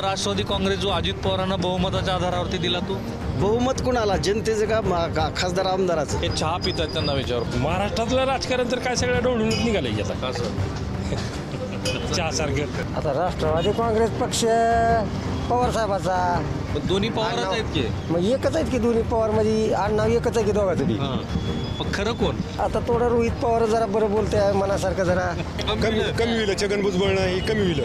राष्ट्रवादी काँग्रेस जो अजित पवारांना बहुमताच्या आधारावरती दिला तो बहुमत कुणाला, जनतेचं का खासदार आमदाराचं? हे चहा पितात त्यांना विचार. महाराष्ट्रातलं राजकारण तर काय सगळं डोळूनच निघालंय आता चहासारखं. आता राष्ट्रवादी काँग्रेस पक्ष पवार साहेबाचा, दोन्ही पवारच आहेत की. मग एकच आहेत की दोन्ही पवार मध्ये आडनाव एकच आहे की दोघांचं बी. पण खरं कोण? आता थोडं रोहित पवार जरा बरं बोलते आहे मनासारखं जरा कमी होईल. छगन भुजबळ ही कमी होईल.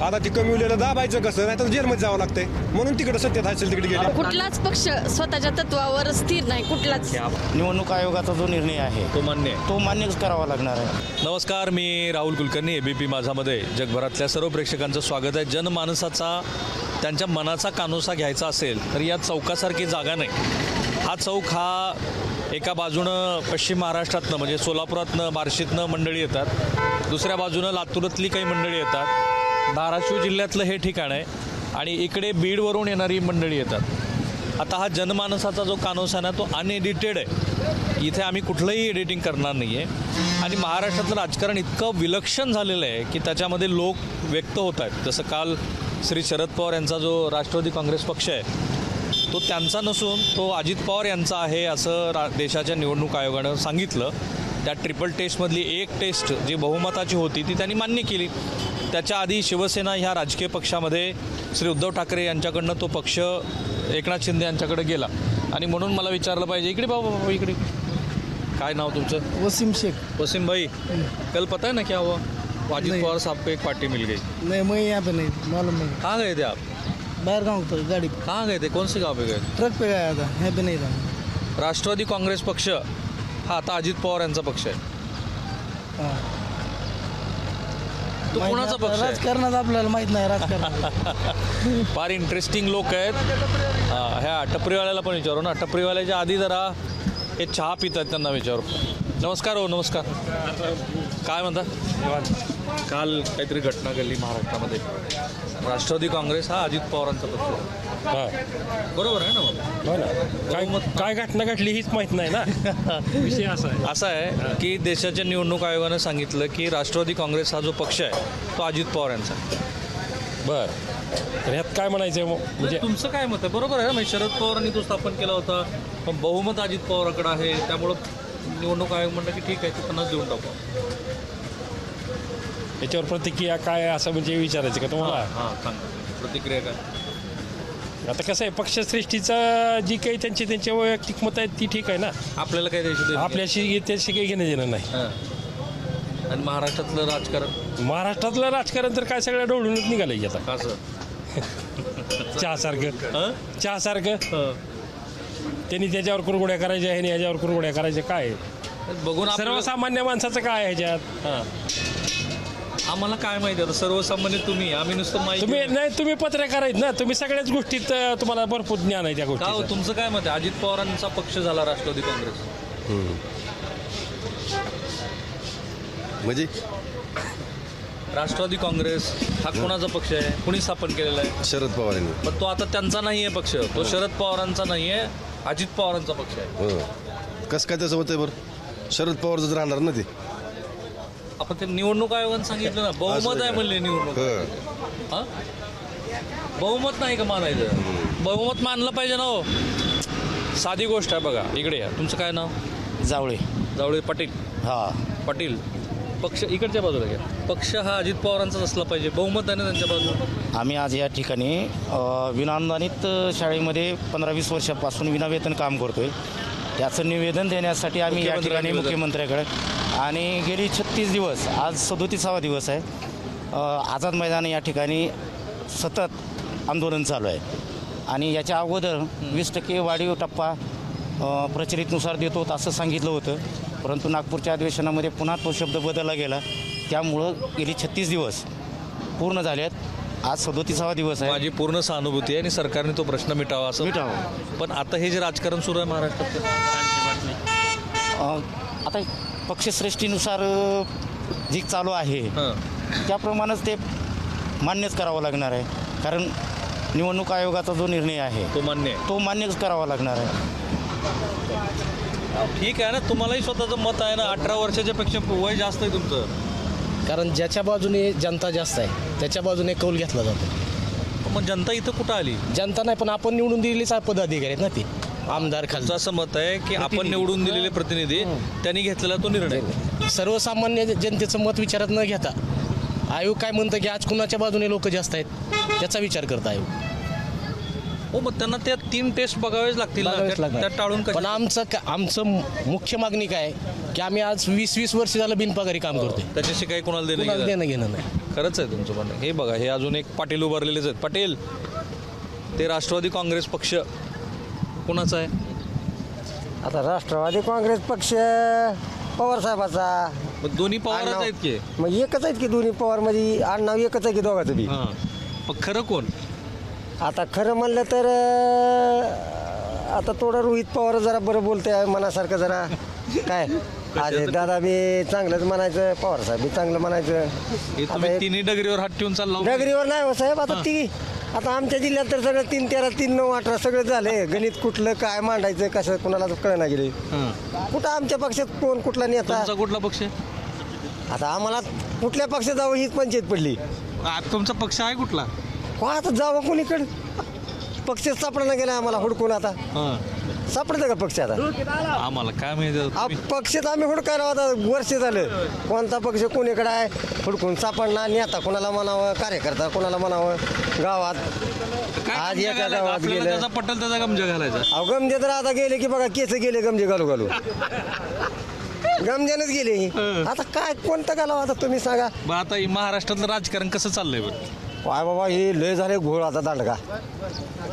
आता ती कमी होईल दाबायचं कसं, नाही तर जेलमध्ये जावं लागतंय म्हणून तिकडे सत्तेत असेल तिकडे गेले. कुठलाच पक्ष स्वतःच्या तत्वावर स्थिर नाही. कुठलाच. निवडणूक आयोगाचा जो निर्णय आहे तो मान्यच करावा लागणार आहे. नमस्कार, मी राहुल कुलकर्णी. ABP माझामध्ये जगभरातल्या सर्व प्रेक्षकांचं स्वागत आहे. जनमानसाचा, त्यांच्या मनाचा कानोसा घ्यायचा असेल तर या चौकासारखी जागा नाही. हा चौक हा एका बाजूनं पश्चिम महाराष्ट्रातनं म्हणजे सोलापुरातनं, बार्शीतनं मंडळी येतात, दुसऱ्या बाजूनं लातूरातली काही मंडळी येतात, धाराशिव जिल्ह्यातलं हे ठिकाण आहे आणि इकडे बीडवरून येणारी मंडळी येतात. आता हा जनमानसाचा जो कानोसा ना तो अनएडिटेड आहे. इथे आम्ही कुठलंही एडिटिंग करणार नाही आहे आणि महाराष्ट्रातलं राजकारण इतकं विलक्षण झालेलं आहे की त्याच्यामध्ये लोक व्यक्त होत आहेत. जसं काल श्री शरद पवार यांचा जो राष्ट्रवादी काँग्रेस पक्ष आहे तो त्यांचा नसून तो अजित पवार यांचा आहे असं देशाच्या निवडणूक आयोगानं सांगितलं. त्या ट्रिपल टेस्टमधली एक टेस्ट जी बहुमताची होती ती त्यांनी मान्य केली. त्याच्या आधी शिवसेना ह्या राजकीय पक्षामध्ये श्री उद्धव ठाकरे यांच्याकडनं तो पक्ष एकनाथ शिंदे यांच्याकडे गेला आणि म्हणून मला विचारलं पाहिजे, इकडे बाबा इकडे, काय नाव तुमचं? वसीम शेख. वसीम भाई, कल पता है ना क्या हुआ? अजित पवार साहब को एक पार्टी मिल गई. नहीं, मैं यहाँ पे नहीं मालूम नहीं. कहाँ गए थे आप? बाहर गाँव तो गाड़ी पे. कहाँ गए थे? कौन से गाँव पे गए? ट्रक पे गया था, यहाँ पे नहीं था. राष्ट्रवादी काँग्रेस पक्ष हा आता अजित पवार यांचा पक्ष आहे. तो कोणाचा पक्ष आहे? राजकारणात आपल्याला माहित नाही राजकारण. फार इंटरेस्टिंग लोक आहेत. ह्या टपरीवाल्याला पण विचारू ना. टपरीवाल्याच्या आधी जरा हे चहा पितात त्यांना विचारू. नमस्कार. हो नमस्कार. काय म्हणता? काल काहीतरी घटना घडली महाराष्ट्रामध्ये. राष्ट्रवादी काँग्रेस हा अजित पवारांचा पक्ष आहे. बरोबर आहे ना? हो ना. काय घटना घडली हीच माहीत नाही ना. विषय असा आहे की देशाच्या निवडणूक आयोगानं सांगितलं की राष्ट्रवादी काँग्रेस हा जो पक्ष आहे तो अजित पवार यांचा. बर, तर ह्यात काय म्हणायचं म्हणजे तुमचं काय मत आहे? बरोबर आहे ना, म्हणजे शरद पवारांनी तो स्थापन केला होता पण बहुमत अजित पवाराकडे आहे त्यामुळं निवडणूक आयोग म्हणलं की ठीक आहे ते त्यांनाच देऊन टाकू. याच्यावर प्रतिक्रिया काय असं म्हणजे विचारायचं का तुम्हाला? हां सांगा प्रतिक्रिया काय. आता कसं आहे, पक्षश्रेष्ठीचा जी काही त्यांचे वैयक्तिक मत आहेत ती ठीक आहे ना. आपल्याला काही द्यायचं? आपल्याशी त्याशी काही घेणं देणं नाही. आणि महाराष्ट्रातलं राजकारण तर काय सगळं डोळूनच निघालंय आता कसं चहासारखं. त्यांनी त्याच्यावर कुरगुड्या करायच्या, ह्याने ह्याच्यावर कुरगुड्या करायच्या. काय बघून सर्वसामान्य माणसाचं काय आहे ह्याच्यात? आम्हाला काय माहिती आता, सर्वसामान्य तुम्ही, आम्ही नुसतं माहिती. तुम्ही पत्रकार आहेत ना, तुम्ही सगळ्याच गोष्टीत तुम्हाला भरपूर ज्ञान आहे त्या गोष्टी. तुमचं काय मत आहे? अजित पवारांचा पक्ष झाला राष्ट्रवादी काँग्रेस म्हणजे राष्ट्रवादी काँग्रेस हा कोणाचा पक्ष आहे? कुणी स्थापन केलेला आहे? शरद पवारांनी. पण तो आता त्यांचा नाही आहे पक्ष, तो शरद पवारांचा नाही आहे, अजित पवारांचा पक्ष आहे. कसं काय त्याचं होतंय बरं? शरद पवारच राहणार ना ते. आपण ते निवडणूक आयोगानं सांगितलं ना, बहुमत आहे म्हणले निवडणूक. हां, बहुमत नाही का मानायचं? बहुमत मानलं पाहिजे ना. हो, साधी गोष्ट आहे. बघा इकडे या, तुमचं काय नाव? जावळे पाटील. पाटील. पक्ष इकडच्या बाजूला घ्या. पक्ष हा अजित पवारांचाच असला पाहिजे, बहुमत आहे ना त्यांच्या बाजूला. आम्ही आज या ठिकाणी विनाअनुदानित शाळेमध्ये 15-20 वर्षापासून विनावेतन काम करतोय. त्याचं निवेदन देण्यासाठी आम्ही या ठिकाणी मुख्यमंत्र्याकडे, आणि गेली 36 दिवस, आज 37वा दिवस आहे, आझाद मैदान या ठिकाणी सतत आंदोलन चालू आहे. आणि याच्या अगोदर 20% वाढीव टप्पा प्रचलितनुसार देतो असं सांगितलं होतं, परंतु नागपूरच्या अधिवेशनामध्ये पुन्हा तो शब्द बदलला गेला. त्यामुळं गेली 36 दिवस पूर्ण झाले आहेत. आज 37वा दिवस आहे. माझी पूर्ण सहानुभूती आहे आणि सरकारने तो प्रश्न मिटावा असं. पण आता हे जे राजकारण सुरू आहे महाराष्ट्रात, आता पक्षश्रेष्ठीनुसार जी चालू आहे त्याप्रमाणेच ते मान्यच करावं लागणार आहे. कारण निवडणूक आयोगाचा जो निर्णय आहे तो मान्यच करावा लागणार आहे. ठीक आहे ना, तुम्हालाही स्वतःचं मत आहे ना. 18 वर्षाच्या पेक्षा वय जास्त आहे तुमचं. कारण ज्याच्या बाजूने जनता जास्त आहे त्याच्या बाजूने कौल घेतला जातो. मग जनता इथं कुठं आली? जनता नाही, पण आपण निवडून दिलेलीच पदाधिकारी आहेत ना ते, आमदार तुमचं असं मत आहे की आपण निवडून दिलेले प्रतिनिधी त्यांनी घेतलेला तो निर्णय. सर्वसामान्य जनतेचं मत विचारात न घेता आयोग काय म्हणतं की आज कुणाच्या बाजूने लोक जास्त आहेत त्याचा विचार करता आयोग. हो, मग त्यांना त्या 3 टेस्ट बघावेच लागतील ना. बघावेच लागणार. त्या टाळून कशा- पण आमचं मुख्य मागणी काय आहे की आम्ही आज 20 वर्ष झालं बिनपगारी काम करतोय. त्याच्याशी काही कोणाला देणं कुणाला घेणं? देणं घेणं नाही. खरंच आहे तुमचं म्हणणं. हे बघा, हे अजून एक पाटील उभारलेलेच आहेत. पाटील, ते राष्ट्रवादी काँग्रेस पक्ष कोणाचा आहे? आता राष्ट्रवादी काँग्रेस पक्ष पवार साहेबाचा. मग दोन्ही पवारच आहेत की? मग एकच आहेत की दोन्ही पवार मध्ये आडनाव एकच आहे की दोघांचं बी. हां, मग खरं कोण? आता खरं म्हणलं तर आता थोडं रोहित पवार जरा बरं बोलते मनासारखं जरा काय अजय दादा बी चांगलंच म्हणायचं, पवार साहेब बी चांगलं म्हणायचं. हे आता तुम्ही एक- तिन्ही डगरीवर हात ठेवून चालला हो. नगरीवर नाही हो साहेब. आता आता आमच्या जिल्ह्यात तर सगळं 3, 13, 3, 9, 18 सगळं झालंय. गणित कुठलं काय मांडायचं कसं कुणाला कळना गेले. हां. कुठं आमच्या पक्षात कोण कुठला नेता. तुमचा कुठला पक्ष आहे? आता आम्हाला कुठल्या पक्षात जावं हीच पंचायत पडली. तुमचा पक्ष आहे कुठला? हो, आता जावं कोणीकडे. पक्ष सापडा गेला आम्हाला हुडकून. आता हां. सापडतं का पक्ष आता? आम्हाला काय माहिती आता तुम्ही- पक्षात आम्ही हुडकायला आता वर्ष झालं. कोणता पक्ष कोणीकडे आहे हुडकून सापडणार. नेता कोणाला म्हणावं, कार्यकर्ता कोणाला म्हणावं गावात. काय आज गमजा एका घालायचा? गावात आपल्याला गेलं. त्याचा पटेल त्याचा गमजा घालायचा. अहो गमजे तर आता गेले की बघा केस गेले गमजे घालू घालू. गमजेनच गेले. आता काय कोणतं घालावं आता तुम्ही सांगा. मग आता हे महाराष्ट्रातलं राजकारण कसं चाललंय बरं? काय बाबा हे लय झाले घोळ आता दांडगा.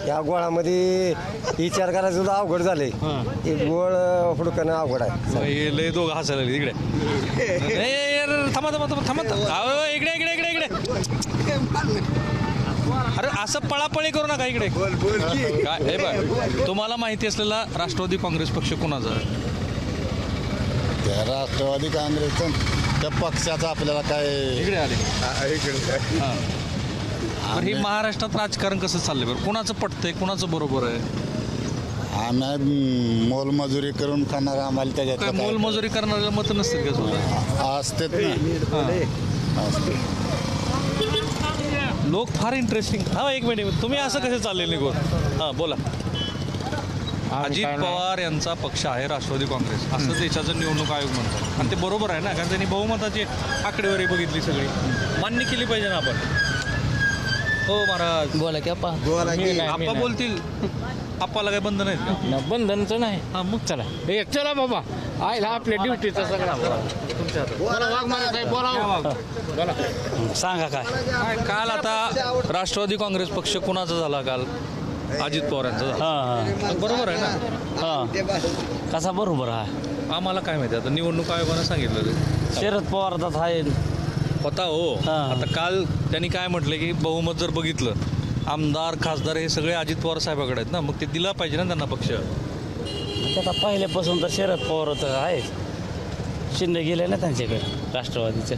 या गोळामध्ये विचार करायचं सुद्धा अवघड झाले. हे गोळ हुडकणं अवघड आहे. हे लय दोघं हसायला लागले. इकडे थांबा थांबा थांबा थांबा अहो, इकडे इकडे इकडे इकडे. अरे असं पळापळी करू नका. इकडे काय हे बघ, तुम्हाला माहिती असलेला राष्ट्रवादी काँग्रेस पक्ष कोणाचा आहे? त्या राष्ट्रवादी काँग्रेसचं त्या पक्षाचं आपल्याला काय इकडे आले. हां. पण हे महाराष्ट्रात राजकारण कसं चाललंय बरं? कुणाचं पटतंय, कुणाचं बरोबर आहे? आम्ही मोलमजुरी करून खाणार आम्हाला काय त्याच्यात मोलमजुरी करणाऱ्याला मत नसतील का सुद्धा? असतेच ना असते. लोक फार इंटरेस्टिंग. हा, एक मिनिट, तुम्ही असं कसं चालले निघून? हां, बोला. अजित पवार यांचा पक्ष आहे राष्ट्रवादी काँग्रेस, असं देशाचं निवडणूक आयोग म्हणतात. आणि ते बरोबर आहे ना, कारण त्यांनी बहुमताची आकडेवारी बघितली सगळी. मान्य केली पाहिजे ना आपण. हो महाराज, बोला की अप्पा. आप्पा बोलतील. आप्पाला काही बंधन आहेत का? बंधनचं नाही. हां, मग चला. हे चला बाबा, आयला आपल्या ड्युटीचा सगळा सांगा काय. काल आता राष्ट्रवादी काँग्रेस पक्ष कुणाचा झाला? काल अजित पवार यांचा झाला. हां बरोबर आहे ना? हां कसा बरोबर आहे. आम्हाला काय माहिती, आता निवडणूक आयोगानं सांगितलं ते शरद पवार आहे. होता. हो, हां. आता काल त्यांनी काय म्हटलं की बहुमत जर बघितलं, आमदार खासदार हे सगळे अजित पवार साहेबाकडे आहेत ना, मग ते दिला पाहिजे ना त्यांना पक्ष. आता पहिल्यापासून तर शरद पवार तर आहे. शिंदे गेले ना त्यांच्याकडे राष्ट्रवादीचे.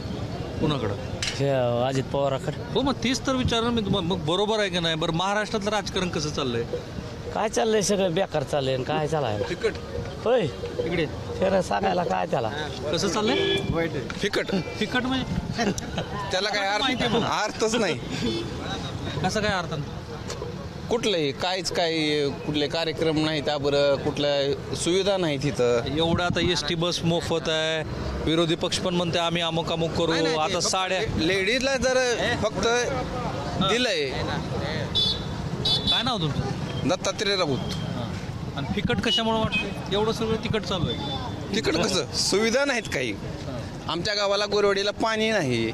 कुणाकडं? हे अजित पवाराकडे. हो, मग तीच तर विचारलं मी तुम्हाला. मग बरोबर आहे की नाही? बरं, महाराष्ट्रातलं राजकारण कसं चाललंय? काय चाललंय सगळं बेकार चाललंय. काय चालायला फिकट. होय इकडे शरद सांगायला काय त्याला. कसं चाललंय? फिकट फिकट म्हणजे त्याला काय माहिती आहे मग. अर्थच नाही. कसं काय अर्थ? कुठलंही काहीच काही कुठले कार्यक्रम नाही, त्याबरोबर कुठल्या सुविधा नाही तिथं. एवढं आता एस.टी. बस मोफत आहे. विरोधी पक्ष पण म्हणते आम्ही अमुक अमुक करू. आता साड्या लेडीजला जर फक्त दिलंय. काय नाव तुमचं? दत्तात्रय राऊत. आणि फिकट कशामुळे वाटतं? एवढं सगळं तिकट चालू आहे. तिकडं कसं सुविधा नाहीत काही. आमच्या गावाला गोरवाडीला पाणी नाही.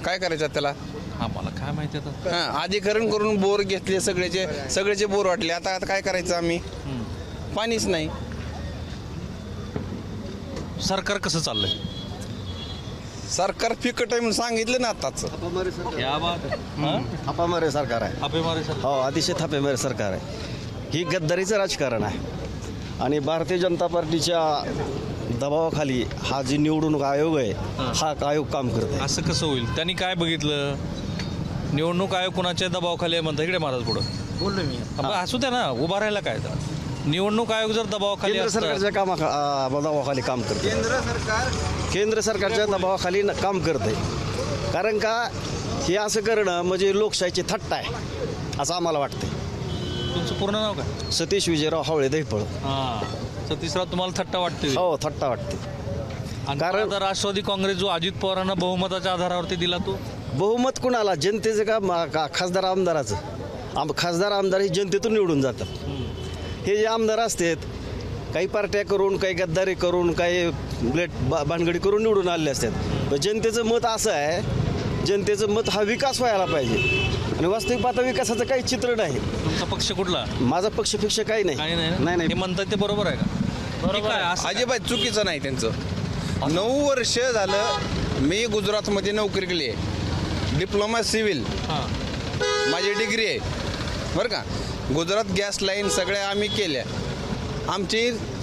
काय करायचं त्याला? आम्हाला काय माहिती आता. हां, अधिकरण करून बोर घेतले सगळेचे बोर वाटले. आता काय करायचं आम्ही? पाणीच नाही. सरकार कसं चाललंय? सरकार फिकट आहे म्हणून सांगितलं ना आताच. या बात थापामारे सरकार आहे. थापेमारे सर. हो, अतिशय थापेमारे सरकार आहे. ही गद्दारीचं राजकारण आहे. आणि भारतीय जनता पार्टीच्या दबावाखाली हा जी निवडणूक आयोग आहे, हा आयोग काम करत आहे. असं कसं होईल? त्यांनी काय बघितलं? निवडणूक आयोग कुणाच्या दबावाखाली आहे म्हणता? इकडे महाराज पुढं बोललो मी. असू द्या ना, उभा राहायला काय तर. निवडणूक आयोग जर दबावाखाली केंद्र असता- सरकारच्या दबावाखाली काम करते. केंद्र सरकारच्या दबावाखाली काम करते. कारण का हे असं करणं म्हणजे लोकशाहीची थट्टा आहे असं आम्हाला वाटतं. तुमचं पूर्ण नाव काय? सतीश विजयराव हावळे दैफळ. हां, सतीशराव तुम्हाला थट्टा वाटते? हो, थट्टा वाटते. कारण आता राष्ट्रवादी काँग्रेस जो अजित पवारांना बहुमताच्या आधारावरती दिला तो बहुमत कुणाला, जनतेचं का खासदार आमदाराचं? खासदार आमदार हे जनतेतून निवडून जातात. हे जे आमदार असतात काही पार्ट्या करून, काही गद्दारी करून, काही भानगडी करून निवडून आलेले असतात. पण जनतेचं मत असं आहे, जनतेचं मत हा विकास व्हायला पाहिजे आणि वास्तविक पाहता विकासाचं काही चित्र नाही. तुमचा पक्ष कुठला? माझा पक्ष फिक्ष काही नाही. नाही हे म्हणतात ते बरोबर आहे का? बरोबर आहे. अजिबात चुकीचं नाही त्यांचं. 9 वर्ष झालं मी गुजरातमध्ये नोकरी केली आहे, डिप्लोमा सिव्हिल, माझी डिग्री आहे बरं का. गुजरात गॅस लाईन सगळ्या आम्ही केल्या. आमची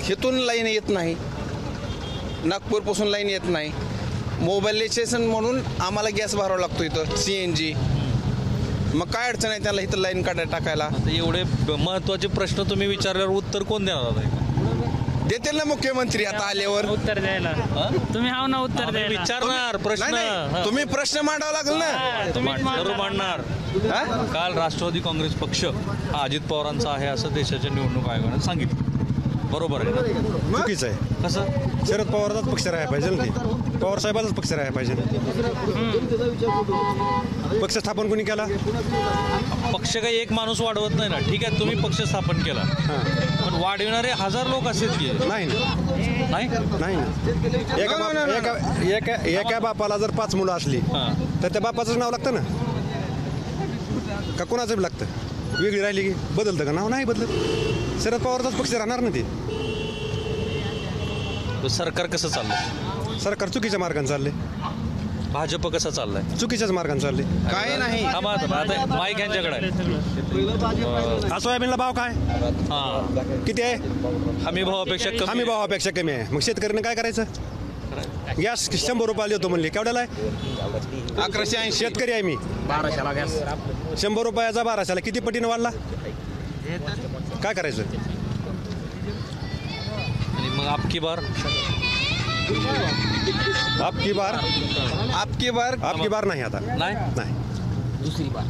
इथून लाईन येत नाही, नागपूरपासून लाईन येत नाही. मोबाईलायझेशन म्हणून आम्हाला गॅस भरावा लागतो इथं, CNG. मग काय अडचण आहे त्याला इथं लाईन टाकायला? आता एवढे महत्वाचे प्रश्न तुम्ही विचारल्यावर उत्तर कोण देणार आहे? देतील ना मुख्यमंत्री आता आल्यावर उत्तर द्यायला. तुम्ही हाव ना उत्तर द्यायला. विचारणार प्रश्न. नाही, तुम्ही प्रश्न मांडावा लागेल ना. जरूर मांडणार. काल राष्ट्रवादी काँग्रेस पक्ष हा अजित पवारांचा आहे असं देशाच्या निवडणूक आयोगाने सांगितलं. बरोबर आहे ना? चुकीचं आहे. कसं? शरद पवारचाच पक्ष राहायला पाहिजे ना, ते पवार साहेबाचाच पक्ष राहायला पाहिजे. पक्ष स्थापन कोणी केला? पक्ष काही एक माणूस वाढवत नाही ना. ठीक आहे, तुम्ही पक्ष स्थापन केला, पण वाढविणारे 1000 लोक असतील की नाही नाही ना. एका बापाला जर 5 मुलं असली तर त्या बापाचं नाव लागतं ना, का कोणाचं बी लागतं? वेगळी राहिली की बदलतं का नाव? नाही बदलत. शरद पवारचाच पक्ष राहणार ना ते. सरकार कसं चाललंय? सरकार चुकीच्या मार्गाने चालले. भाजप कसं चाललंय? चुकीच्याच मार्गाने चालले. काय नाही. आता माईक यांच्याकडे आहे. सोयाबीनला भाव काय किती आहे? हमी भावापेक्षा कमी. हमी भावापेक्षा कमी आहे. मग शेतकऱ्याने काय करायचं? गॅस 100 रुपयाला देतो म्हणले, केवढ्याला आहे? 1180. शेतकरी आहे मी. 1200ला गॅस. 100 रुपयाचा 1200ला किती पटीने वाढला? काय करायचं? आणि मग आपकी बार आपकी बार नाही आता. नाही दुसरी बार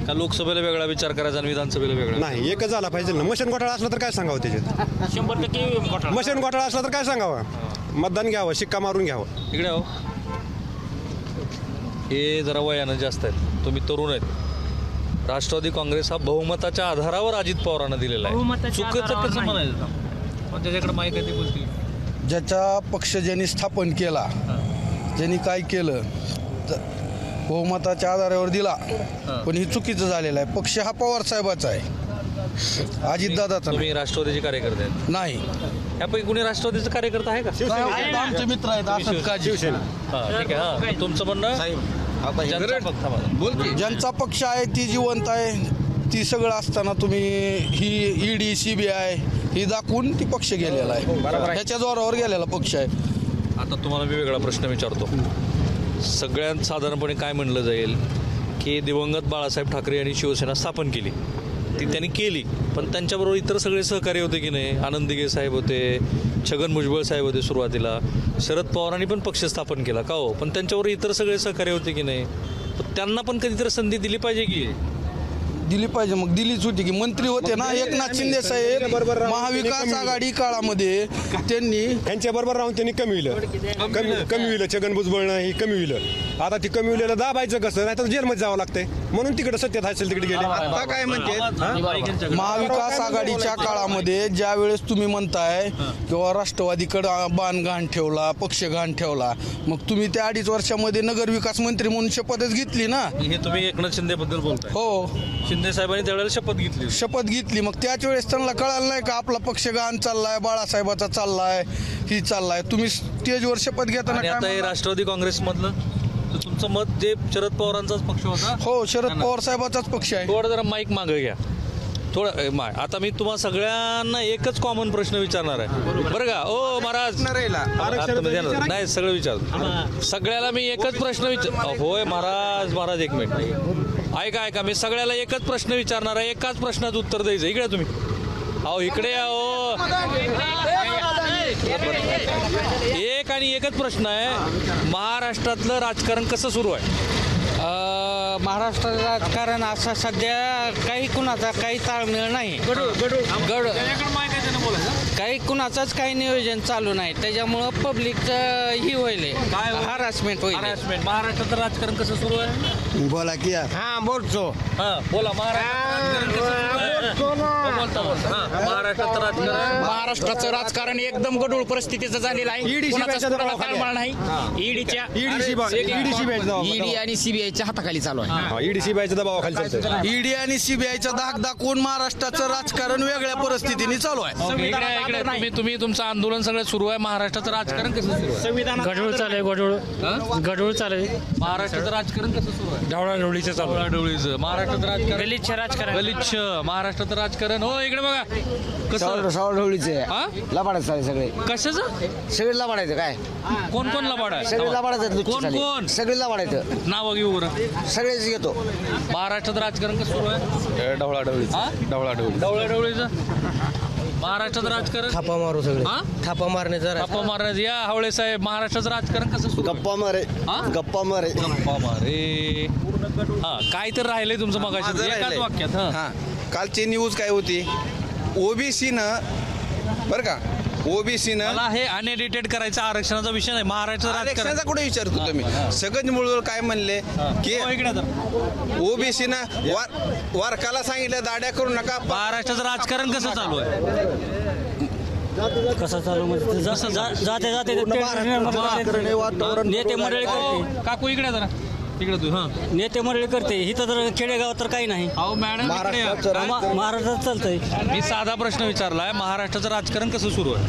का लोकसभेला वेगळा विचार करायचा आणि विधानसभेला वेगळा? नाही, एकच झाला पाहिजे ना. मशीन घोटाळा असला तर काय सांगावं त्याच्यात? 100% मशीन घोटाळा असला तर काय सांगावं? मतदान घ्यावं, शिक्का मारून घ्यावं. इकडे हो, हे जरा वयानं जास्त आहेत, तुम्ही तरुण आहेत. राष्ट्रवादी काँग्रेस हा बहुमताच्या आधारावर अजित पवारांना दिलेला आहे. चुकीचं कसं म्हणायचं? पण त्याच्याकडे माहिती आहे ती गोष्टी. ज्याचा पक्ष ज्यांनी स्थापन केला, ज्यांनी काय केलं, बहुमताच्या आधारावर दिला, पण हे चुकीचं झालेलं आहे. पक्ष हा पवार साहेबाचा आहे, अजितदादाचा तुम्ही राष्ट्रवादीचे कार्यकर्ते आहेत? नाही. यापैकी कुणी राष्ट्रवादीचा कार्यकर्ता आहे का? आमचे मित्र आहेत. असंच का शिवसेना? ठीक आहे. तुमचं म्हणणं ज्यांचा पक्ष आहे ती जिवंत आहे. ती सगळं असताना तुम्ही ही ED CBI ही दाखवून ती पक्ष गेलेला आहे, ह्याच्या जोरावर गेलेला पक्ष आहे. आता तुम्हाला मी वेगळा प्रश्न विचारतो. सगळ्यात साधारणपणे काय म्हणलं जाईल की दिवंगत बाळासाहेब ठाकरे यांनी शिवसेना स्थापन केली, ती त्यांनी केली, पण त्यांच्याबरोबर इतर सगळे सहकारी होते की नाही? आनंद दिघे साहेब होते, छगन भुजबळ साहेब होते सुरुवातीला. शरद पवारांनी पण पक्ष स्थापन केला का हो, पण त्यांच्याबरोबर इतर सगळे सहकारी होते की नाही? पण त्यांना पण कधीतरी संधी दिली पाहिजे की? दिली पाहिजे. मग दिलीच होती की मंत्री होते ना एकनाथ शिंदे साहेब. महाविकास आघाडी काळामध्ये त्यांनी त्यांच्या बरोबर राहून त्यांनी कमी होईल. छगन भुजबळनं ही कमी होईल. आता ती कमी होईल दाबायचं कसं? नाही तर जेलमध्ये जावं लागतंय, म्हणून तिकडे सत्तेत असेल तिकडे गेले. आता काय म्हणते? महाविकास आघाडीच्या काळामध्ये ज्या वेळेस तुम्ही म्हणताय किंवा राष्ट्रवादीकडे बाण घाण ठेवला, पक्ष घाण ठेवला, मग तुम्ही त्या 2.5 वर्षामध्ये नगरविकास मंत्री म्हणून शपथच घेतली ना. हे तुम्ही एकनाथ शिंदे बद्दल बोलताय? हो, शिंदे साहेबांनी त्यावेळेला शपथ घेतली. मग त्याच वेळेस त्यांना कळालं नाही का आपला पक्ष घाण चाललाय, बाळासाहेबाचा चाललाय, ही चाललाय. तुम्ही स्टेजवर शपथ घेताना आता हे राष्ट्रवादी काँग्रेसमधलं तुमचं मत जे शरद पवारांचाच पक्ष होता? हो, शरद पवार साहेबाचाच पक्ष आहे. थोडं जरा माईक मागं घ्या थोडं. आता मी तुम्हाला सगळ्यांना एकच कॉमन प्रश्न विचारणार आहे बरं का? ओ महाराज, नाही सगळं विचार. सगळ्याला मी एकच प्रश्न होय महाराज एक मिनिट ऐका. मी सगळ्याला एकच प्रश्न विचारणार आहे, एकाच प्रश्नाचं उत्तर द्यायचं. इकडे तुम्ही अहो, इकडे या. एक आणि एकच प्रश्न आहे, महाराष्ट्रातलं राजकारण कसं सुरू आहे? महाराष्ट्राचं राजकारण असं सध्या काही कुणाचा काही ताळमेळ नाही. काही कुणाचंच काही नियोजन चालू नाही, त्याच्यामुळं पब्लिकचं ही होईल, हॅरासमेंट होईल. महाराष्ट्राचं राजकारण कसं सुरू आहे? बोला की हा बोलतो. बोला महाराष्ट्राचं राजकारण. महाराष्ट्राचं राजकारण एकदम गढूळ परिस्थितीचं झालेलं आहे. कुणाचाच कुणाला ताळमेळ नाही. ईडी आणि सीबीआयच्या हाताखाली चालू आहे. ईडी सीबीआयच्या दबावाखाली चालतंय. ईडी आणि सीबीआयचा धाक दाखवून महाराष्ट्राचं राजकारण वेगळ्या परिस्थितीने चालू आहे. तुम्ही तुमचं आंदोलन सगळं सुरू आहे. महाराष्ट्राचं राजकारण कसं सुरू आहे? गढूळ चालू आहे. गढूळ चालू आहे. महाराष्ट्राचं राजकारण कसं सुरू आहे? ढवळाढवळीचं चालू आहे. ढवळीचं. महाराष्ट्राचं राजकारण गलिच्छ राजकारण. गलिच्छ. महाराष्ट्राचं राजकारण. हो इकडे बघा कसं सावढवळीचे हा? लबाडायचं चालेल सगळे कशाचं सगळे लबाडायचं काय कोण कोण लबाड आहे? सगळे लबाडायचं कोण कोण सगळे लबाडायचं नाव घेऊ बरं. सगळेच घेतो. महाराष्ट्रात राजकारण कसं सुरू आहे? ढवळाढवळीचं. महाराष्ट्रात राजकारण थापा मारू सगळे. हा? थापा मारण्याचा गप्पा मारण्याचं. या हावळे साहेब महाराष्ट्राचं राजकारण कसं सुरू आहे? गप्पा मारे हा? गप्पा मारे गप्पा मारे. हा काय तर राहिलंय तुमचं मगाशी माझं एकाच राहिलंय. वाक्यात. हां कालची न्यूज काय होती? ओबीसीनं बरं का ओबीसीनं मला हे अनएडिटेड करायचं आरक्षणाचा विषय नाही. महाराष्ट्राचं राजकारण. आरक्षणाचा कुठे विचारतो तुम्ही? सगळं मूळ काय म्हणले की हो, इकडे तर. ओबीसीनं वारकाला सांगितलं दाड्या करू नका. महाराष्ट्राचं राजकारण कसं चालू आहे? कसं चालू म्हणजे जाते नेते मंडळी करते. काकू इकडे जरा इकडे तू. हा नेते मंडळी करते. इथं तर खेडेगावात तर काही नाही. अहो मॅडम इकडे या. महाराष्ट्रात चालतंय. मी साधा प्रश्न विचारलाय. महाराष्ट्राचं राजकारण कसं सुरू आहे?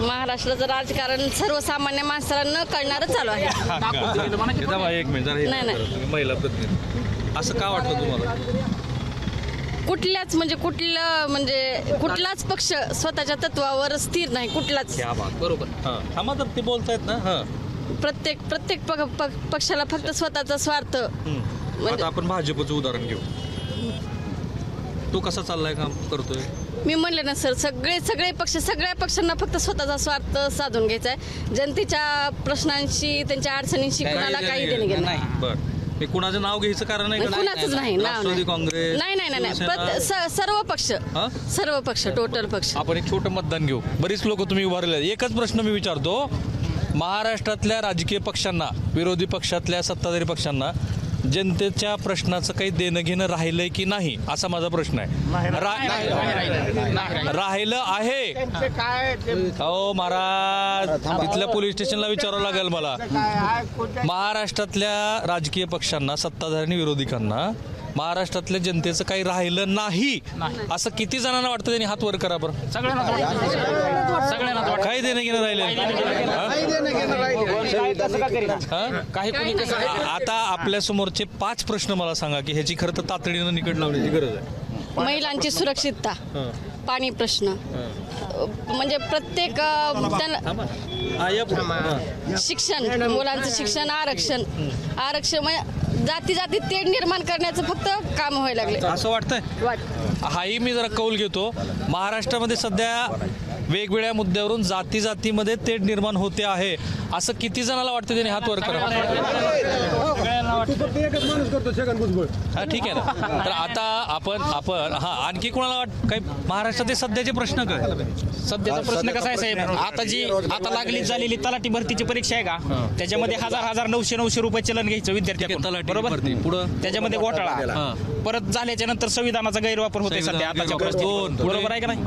महाराष्ट्राचं राजकारण सर्वसामान्य माणसाला न कळणारं चालू आहे. एक मिनिट जरा हे नाही, नाही. करा. तुम्ही महिला प्रतिनिधी. असं का वाटतं तुम्हाला? कुठलाच पक्ष स्वतःच्या तत्वावर स्थिर नाही. कुठलाच बरोबर. थांबा तर ते बोलतायत ना. हा प्रत्येक पक्षाला फक्त स्वतःचा स्वार्थ. आता आपण भाजपचं उदाहरण घेऊ. तो कसा चाललाय काम करतोय? मी म्हणले ना सर, सगळे पक्ष सगळ्या पक्षांना फक्त स्वतःचा स्वार्थ साधून घ्यायचा आहे. जनतेच्या प्रश्नांशी त्यांच्या अडचणींशी कुणाला काही देणे घेणं नाही. बरं हे कुणाचं नाव घ्यायचं कारण नाही का? कुणाचंच नाही. नाव राष्ट्रवादी काँग्रेस नाही. सर्व पक्ष टोटल पक्ष. आपण एक छोटं मतदान घेऊ. बरीच लोक तुम्ही उभारले. एकच प्रश्न मी विचारतो. महाराष्ट्रातल्या राजकीय पक्षांना, विरोधी पक्षातल्या सत्ताधारी पक्षांना जनतेच्या प्रश्नाचं काही देणं घेणं राहिलंय की नाही, असा माझा प्रश्न आहे. राहिलं आहे. अहो महाराज, तिथल्या पोलीस स्टेशनला विचारावं लागेल मला. महाराष्ट्रातल्या राजकीय पक्षांना, सत्ताधारी विरोधकांना महाराष्ट्रातल्या जनतेचं काही राहिलं नाही असं किती जणांना वाटतं? त्यांनी हात वर करा बरं. सगळ्यांना काही देणं घेणं राहिलं. आता आपल्या समोरचे 5 प्रश्न मला सांगा की ह्याची खरं तर तातडीनं निकड लावण्याची गरज आहे. महिलांची सुरक्षितता, पाणी प्रश्न, म्हणजे प्रत्येक शिक्षण, मुलांचं शिक्षण, आरक्षण म्हणजे जाती तेढ निर्माण करण्याचं फक्त काम व्हायला लागले असं वाटतंय. हाही मी जरा कौल घेतो. महाराष्ट्रामध्ये सध्या वेगवेगळ्या मुद्द्यावरून जातीमध्ये तेढ निर्माण होते आहे असं किती जणाला वाटतं? त्यांनी हात वर करा. हा ठीक आहे ना. तर आता आपण आणखी कोणाला काही महाराष्ट्राचे सध्याचे प्रश्न काय? सध्याचा प्रश्न कसा आहे साहेब? आता लागली झालेली तलाठी भरतीची परीक्षा आहे का, त्याच्यामध्ये 1000-900 रुपये चलन घ्यायचं विद्यार्थी. बरोबर. पुढं त्याच्यामध्ये घोटाळा. परत झाल्याच्या नंतर संविधानाचा गैरवापर होतोय सध्या आताच्या परिस्थितीत. बरोबर आहे का नाही?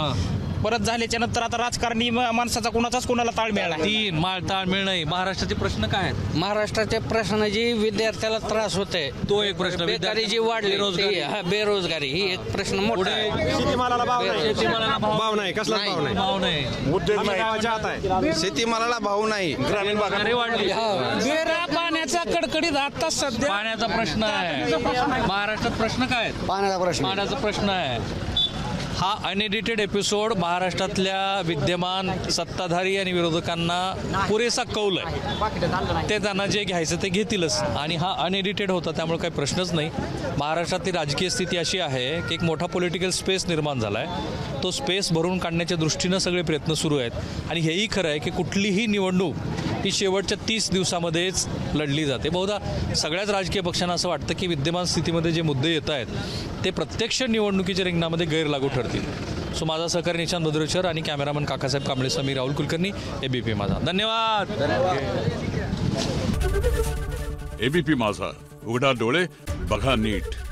परत झाल्याच्या नंतर आता राजकारणी माणसाचा कोणाला ताळमेळ नाही. 3 ताळमेळ नाही. महाराष्ट्राचे प्रश्न काय आहेत? महाराष्ट्राच्या प्रश्नाची विद्यार्थ्याला त्रास होतोय. तो एक प्रश्न. बेकारी जी वाढली, बेरोजगारी ही एक प्रश्न मोठा आहे. शेतीमालाला भाव नाही. कसला भाव नाही. शेतीमालाला भाव नाही. ग्रामीण भागात वाढली. पाण्याचा कडकडीत आता सध्या पाण्याचा प्रश्न आहे. महाराष्ट्रात प्रश्न काय आहेत? पाण्याचा प्रश्न आहे. हा अनएडिटेड एपिसोड महाराष्ट्रातल्या विद्यमान सत्ताधारी आणि विरोधकांना पुरेसा कौल आहे. ते त्यांना जे घ्यायचं ते घेतीलच. आणि हा अनएडिटेड होता त्यामुळे काही प्रश्नच नाही. महाराष्ट्रातली राजकीय स्थिती अशी आहे की एक मोठा पॉलिटिकल स्पेस निर्माण झाला आहे. तो स्पेस भरून काढण्याच्या दृष्टीनं सगळे प्रयत्न सुरू आहेत. आणि हेही खरं आहे की कुठलीही निवडणूक ही शेवटच्या 30 दिवसामध्येच लढली जाते. बहुधा सगळ्याच राजकीय पक्षांना असं वाटतं की विद्यमान स्थितीमध्ये जे मुद्दे येत आहेत ते प्रत्यक्ष निवडणुकीच्या रिंगणामध्ये गैरलागू ठरतील. सो माझा सहकारी निशांत बद्रेश्वर आणि कॅमेरामन काकासाहेब कांबळे समीर राहुल कुलकर्णी, ABP माझा. धन्यवाद. ABP माझा, उघडा डोळे बघा नीट.